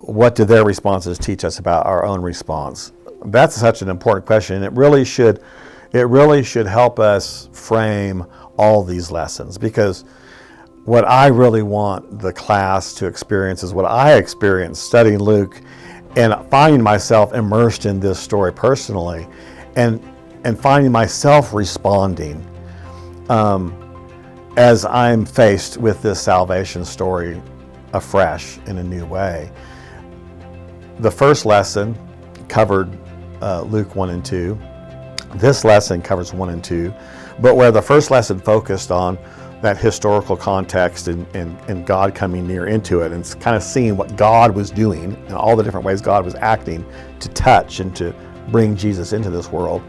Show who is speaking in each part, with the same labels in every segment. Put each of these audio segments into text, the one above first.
Speaker 1: What do their responses teach us about our own response? That's such an important question, and it really should help us frame all these lessons, because what I really want the class to experience is what I experienced studying Luke and finding myself immersed in this story personally, and finding myself responding as I'm faced with this salvation story afresh in a new way. The first lesson covered Luke 1 and 2. This lesson covers 1 and 2, but where the first lesson focused on that historical context and God coming near into it, and kind of seeing what God was doing and all the different ways God was acting to touch and to bring Jesus into this world.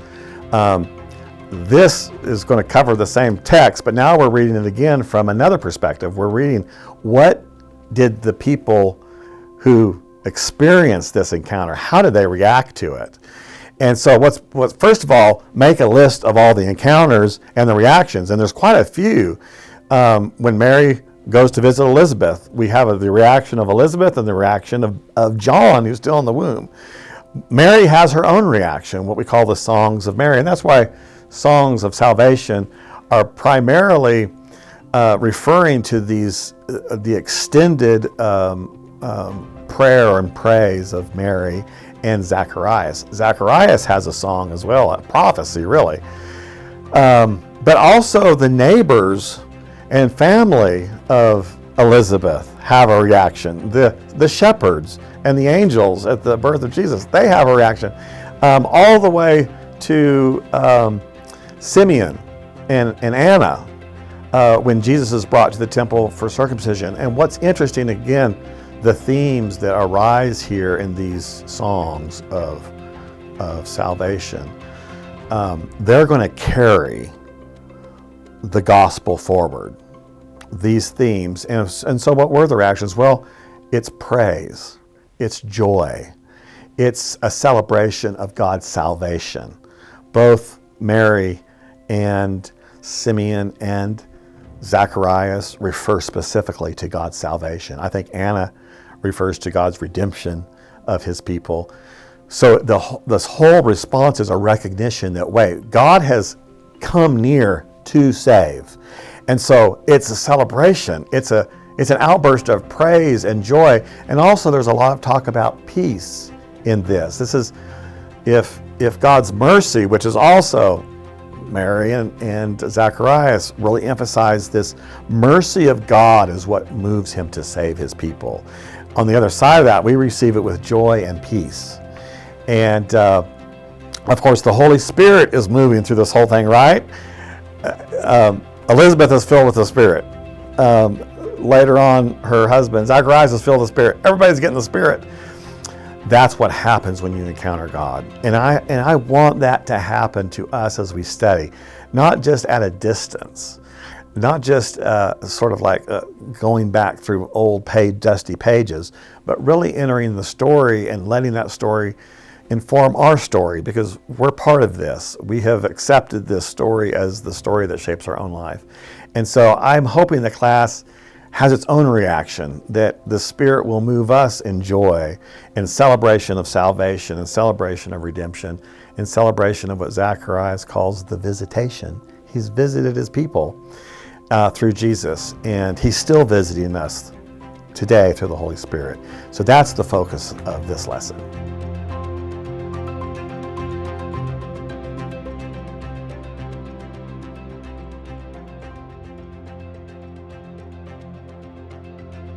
Speaker 1: This is going to cover the same text, but now we're reading it again from another perspective. We're reading, what did the people who experienced this encounter, how did they react to it? And so what's first of all, make a list of all the encounters and the reactions, and there's quite a few. When Mary goes to visit Elizabeth, we have the reaction of Elizabeth and the reaction of John, who's still in the womb. Mary has her own reaction, what we call the songs of Mary, and that's why songs of salvation are primarily referring to the extended prayer and praise of Mary and Zacharias. Zacharias has a song as well, a prophecy really. But also the neighbors and family of Elizabeth have a reaction. The shepherds and the angels at the birth of Jesus, they have a reaction. All the way to Simeon and Anna when Jesus is brought to the temple for circumcision. And what's interesting, again, the themes that arise here in these songs of salvation, they're going to carry the gospel forward, these themes. And so what were the reactions? Well, it's praise, it's joy, it's a celebration of God's salvation. Both Mary and Simeon and Zacharias refer specifically to God's salvation. I think Anna refers to God's redemption of his people. So this whole response is a recognition that, wait, God has come near to save. And so it's a celebration. It's an outburst of praise and joy. And also there's a lot of talk about peace in this. This is, if God's mercy, which is also Mary and Zacharias, really emphasize this mercy of God is what moves him to save his people. On the other side of that, we receive it with joy and peace. And of course, the Holy Spirit is moving through this whole thing, right? Elizabeth is filled with the Spirit. Later on, her husband, Zacharias, is filled with the Spirit. Everybody's getting the Spirit. That's what happens when you encounter God. And I want that to happen to us as we study, not just at a distance, not just sort of like going back through old dusty pages, but really entering the story and letting that story inform our story, because we're part of this. We have accepted this story as the story that shapes our own life. And so I'm hoping the class has its own reaction, that the Spirit will move us in joy, in celebration of salvation, in celebration of redemption, in celebration of what Zacharias calls the visitation. He's visited his people through Jesus, and he's still visiting us today through the Holy Spirit. So that's the focus of this lesson.